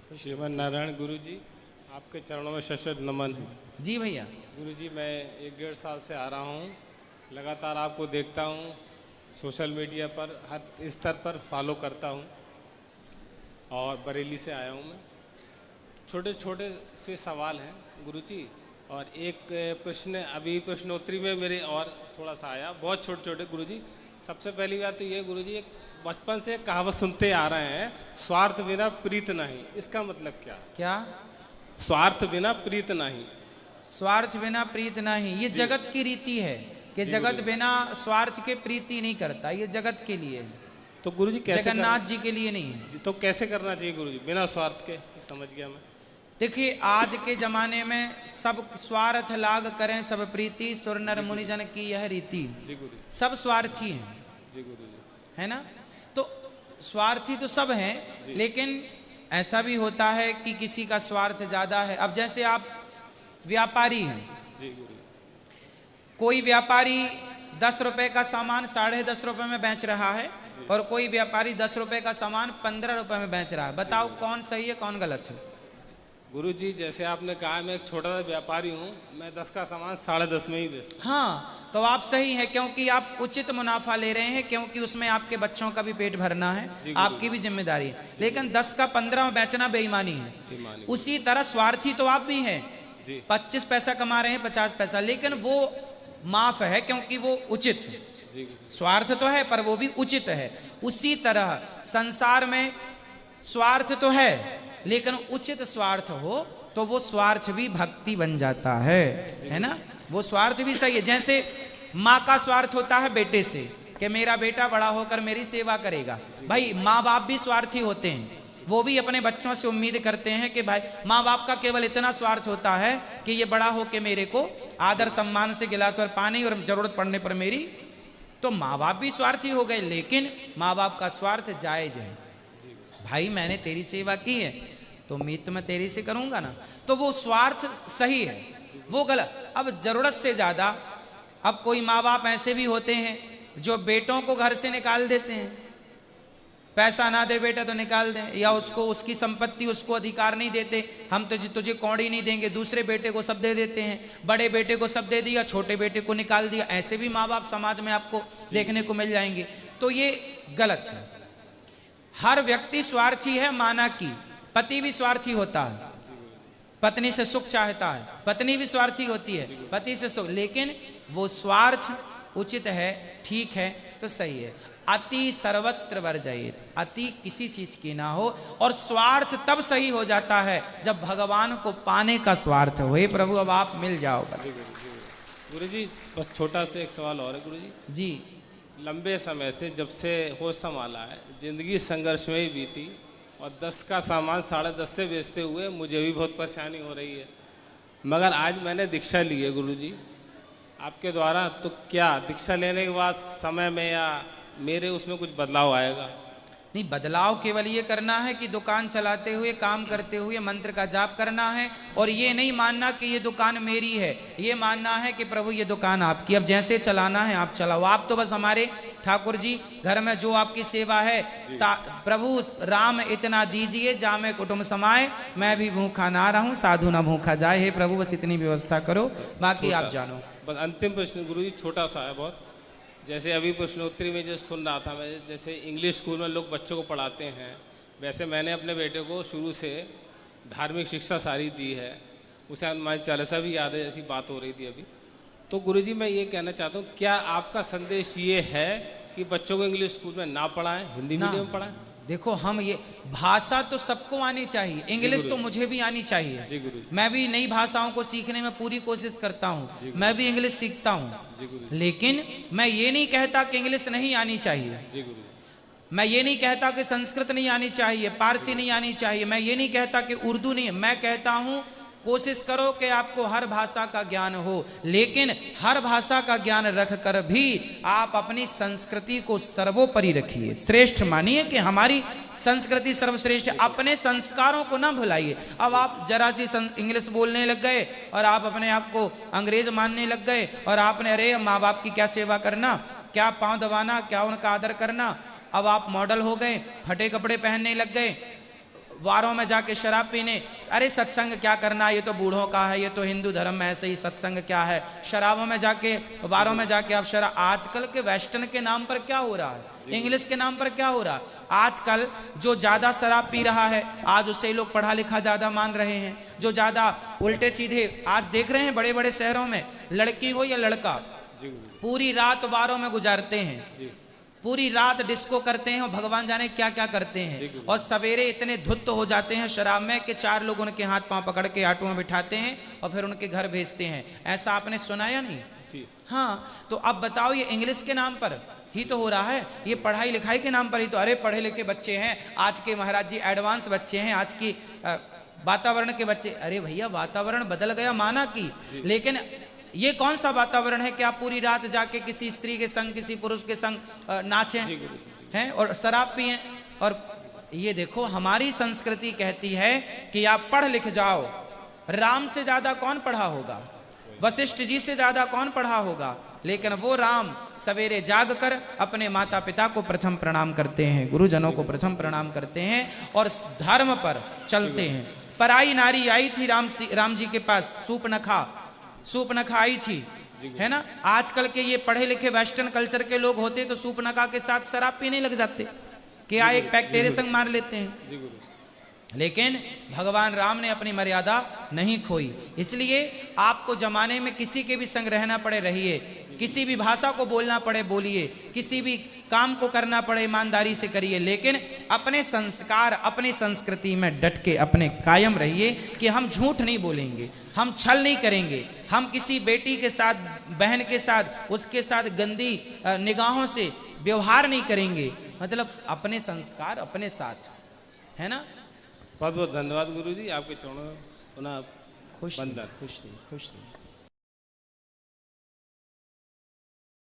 श्रीमन नारायण गुरु जी, आपके चरणों में शत नमन है। जी भैया। गुरु जी, मैं 1-1.5 साल से आ रहा हूँ, लगातार आपको देखता हूँ, सोशल मीडिया पर हर स्तर पर फॉलो करता हूँ और बरेली से आया हूँ मैं। छोटे छोटे से सवाल हैं गुरु जी, और एक प्रश्न अभी प्रश्नोत्तरी में मेरे और थोड़ा सा आया, बहुत छोटे छोटे गुरु जी। सबसे पहली बात तो ये गुरु जी, एक बचपन से कहावत सुनते आ रहे हैं, स्वार्थ बिना प्रीत नहीं। इसका मतलब क्या? क्या? स्वार्थ बिना प्रीत नहीं। स्वार्थ बिना प्रीत नहीं, ये जगत की रीति है कि जगत बिना स्वार्थ के प्रीति नहीं करता, ये जगत के लिए है। तो गुरु जी कैसे जगन्नाथ जी के लिए नहीं है। तो कैसे करना चाहिए गुरु जी बिना स्वार्थ के? समझ गया मैं। देखिए, आज के जमाने में सब स्वार्थ लाग करें सब प्रीति, सुर नर मुनि जन की यह रीति। जी गुरु। सब स्वार्थी हैं। जी गुरु जी। है ना? तो स्वार्थी तो सब हैं, लेकिन ऐसा भी होता है कि किसी का स्वार्थ ज्यादा है। अब जैसे आप व्यापारी हैं, जी गुरु। कोई व्यापारी 10 रुपए का सामान 10.5 रुपए में बेच रहा है और कोई व्यापारी 10 रुपए का सामान 15 रुपए में बेच रहा है। बताओ कौन सही है कौन गलत है? गुरु जी, जैसे आपने कहा, मैं एक छोटा सा व्यापारी हूँ, मैं 10 का सामान 10.5 में ही बेचता हूँ। हाँ, तो आप सही हैं, क्योंकि आप उचित मुनाफा ले रहे हैं, क्योंकि उसमें आपके बच्चों का भी पेट भरना है, आपकी भी जिम्मेदारी है। लेकिन 10 का 15 में बेचना बेईमानी है। उसी तरह स्वार्थी तो आप भी हैं, 25 पैसा कमा रहे हैं, 50 पैसा, लेकिन वो माफ है क्योंकि वो उचित है। स्वार्थ तो है पर वो भी उचित है। उसी तरह संसार में स्वार्थ तो है, लेकिन उचित स्वार्थ हो तो वो स्वार्थ भी भक्ति बन जाता है ना? वो स्वार्थ भी सही है। जैसे माँ का स्वार्थ होता है बेटे से कि मेरा बेटा बड़ा होकर मेरी सेवा करेगा। भाई, माँ बाप भी स्वार्थी होते हैं, वो भी अपने बच्चों से उम्मीद करते हैं कि भाई, माँ बाप का केवल इतना स्वार्थ होता है कि ये बड़ा होकर मेरे को आदर सम्मान से गिलास भर पानी और जरूरत पड़ने पर मेरी। तो माँ बाप भी स्वार्थी हो गए, लेकिन माँ बाप का स्वार्थ जायज है। भाई, मैंने तेरी सेवा की है तो उम्मीद तो मैं तेरी से करूंगा ना, तो वो स्वार्थ सही है, वो गलत। अब जरूरत से ज्यादा, अब कोई माँ बाप ऐसे भी होते हैं जो बेटों को घर से निकाल देते हैं, पैसा ना दे बेटा तो निकाल दें, या उसको उसकी संपत्ति उसको अधिकार नहीं देते, हम तो तुझे कौड़ी नहीं देंगे, दूसरे बेटे को सब दे देते हैं, बड़े बेटे को सब दे दिया, छोटे बेटे को निकाल दिया। ऐसे भी माँ बाप समाज में आपको देखने को मिल जाएंगे। तो ये गलत है। हर व्यक्ति स्वार्थी है, माना कि पति भी स्वार्थी होता है, पत्नी से सुख चाहता है, पत्नी भी स्वार्थी होती है, पति से सुख, लेकिन वो स्वार्थ उचित है, ठीक है, तो सही है। अति सर्वत्र वर्जयेत, अति किसी चीज की ना हो, और स्वार्थ तब सही हो जाता है जब भगवान को पाने का स्वार्थ हो। हे प्रभु, अब आप मिल जाओ बस। गुरु जी, बस छोटा सा एक सवाल और है गुरु जी। जी। लंबे समय से, जब से होश संभाला है, जिंदगी संघर्ष में ही बीती, और 10 का सामान 10.5 से बेचते हुए मुझे भी बहुत परेशानी हो रही है। मगर आज मैंने दीक्षा ली है गुरु जी आपके द्वारा, तो क्या दीक्षा लेने के बाद समय में या मेरे उसमें कुछ बदलाव आएगा? नहीं, बदलाव केवल ये करना है कि दुकान चलाते हुए, काम करते हुए मंत्र का जाप करना है, और ये नहीं मानना कि ये दुकान मेरी है, ये मानना है कि प्रभु ये दुकान आपकी। अब जैसे चलाना है आप चलाओ, आप तो बस हमारे ठाकुर जी घर में जो आपकी सेवा है, प्रभु राम इतना दीजिए जामे कुटुंब समाए, मैं भी भूखा ना रहूं साधु ना भूखा जाए। हे प्रभु, बस इतनी व्यवस्था करो, बाकी आप जानो। बस अंतिम प्रश्न गुरु जी, छोटा सा है बहुत। जैसे अभी प्रश्नोत्तरी में जो सुन रहा था मैं, जैसे इंग्लिश स्कूल में लोग बच्चों को पढ़ाते हैं, वैसे मैंने अपने बेटे को शुरू से धार्मिक शिक्षा सारी दी है, उसे हनुमान चालीसा भी याद है, जैसी बात हो रही थी अभी। तो गुरुजी, मैं ये कहना चाहता हूँ, क्या आपका संदेश ये है कि बच्चों को इंग्लिश स्कूल में ना पढ़ाएं, हिंदी मीडियम में पढ़ाएं? देखो, हम ये भाषा तो सबको आनी चाहिए, इंग्लिश तो मुझे भी आनी चाहिए। मैं भी नई भाषाओं को सीखने में पूरी कोशिश करता हूँ, मैं भी इंग्लिश सीखता हूँ, लेकिन मैं ये नहीं कहता कि इंग्लिश नहीं आनी चाहिए, मैं ये नहीं कहता कि संस्कृत नहीं आनी चाहिए, पारसी नहीं आनी चाहिए, मैं ये नहीं कहता कि उर्दू नहीं। मैं कहता हूँ कोशिश करो कि आपको हर भाषा का ज्ञान हो, लेकिन हर भाषा का ज्ञान रख कर भी आप अपनी संस्कृति को सर्वोपरि रखिए, श्रेष्ठ मानिए कि हमारी संस्कृति सर्वश्रेष्ठ। अपने संस्कारों को ना भुलाइए। अब आप जरा सी इंग्लिश बोलने लग गए और आप अपने आप को अंग्रेज मानने लग गए, और आपने अरे माँ बाप की क्या सेवा करना, क्या पाँव दबाना, क्या उनका आदर करना। अब आप मॉडल हो गए, फटे कपड़े पहनने लग गए, वारों में जाके शराब पीने, अरे सत्संग क्या करना, ये तो बूढ़ों का है, ये तो हिंदू धर्म में ऐसे ही, सत्संग क्या है, शराबों में जाके, वारों में जाके आप शराब। आजकल के वेस्टर्न के नाम पर क्या हो रहा है, इंग्लिश के नाम पर क्या हो रहा है, आजकल जो ज्यादा शराब पी रहा है आज उसे लोग पढ़ा लिखा ज्यादा मान रहे हैं, जो ज्यादा उल्टे सीधे आज देख रहे हैं बड़े बड़े शहरों में, लड़की हो या लड़का पूरी रात वारों में गुजारते हैं, पूरी रात डिस्को करते हैं और भगवान जाने क्या क्या करते हैं, और सवेरे इतने धुत हो जाते हैं शराब में कि 4 लोग उनके हाथ पांव पकड़ के ऑटो में बिठाते हैं और फिर उनके घर भेजते हैं। ऐसा आपने सुना या नहीं? हाँ, तो अब बताओ ये इंग्लिश के नाम पर ही तो हो रहा है, ये पढ़ाई लिखाई के नाम पर ही तो। अरे पढ़े लिखे बच्चे हैं आज के, महाराज जी एडवांस बच्चे हैं आज की, वातावरण के बच्चे। अरे भैया वातावरण बदल गया माना कि, लेकिन ये कौन सा वातावरण है कि आप पूरी रात जाके किसी स्त्री के संग, किसी पुरुष के संग नाचें हैं और शराब पिएं। और ये देखो हमारी संस्कृति कहती है कि आप पढ़ लिख जाओ। राम से ज्यादा कौन पढ़ा होगा, वशिष्ठ जी से ज्यादा कौन पढ़ा होगा, लेकिन वो राम सवेरे जाग कर अपने माता पिता को प्रथम प्रणाम करते हैं, गुरुजनों को प्रथम प्रणाम करते हैं और धर्म पर चलते हैं। पराई नारी आई थी राम जी के पास, सूपनखा आई थी, है ना। आजकल के ये पढ़े लिखे वेस्टर्न कल्चर के लोग होते तो सूपनखा के साथ शराब पीने लग जाते, क्या एक पैक तेरे संग मार लेते हैं। लेकिन भगवान राम ने अपनी मर्यादा नहीं खोई, इसलिए आपको जमाने में किसी के भी संग रहना पड़े रहिए, किसी भी भाषा को बोलना पड़े बोलिए, किसी भी काम को करना पड़े ईमानदारी से करिए, लेकिन अपने संस्कार अपनी संस्कृति में डट के अपने कायम रहिए कि हम झूठ नहीं बोलेंगे, हम छल नहीं करेंगे, हम किसी बेटी के साथ, बहन के साथ, उसके साथ गंदी निगाहों से व्यवहार नहीं करेंगे। मतलब अपने संस्कार अपने साथ, है ना। बहुत बहुत धन्यवाद गुरुजी, आपके चरणों में पुनः खुश बंदन। खुश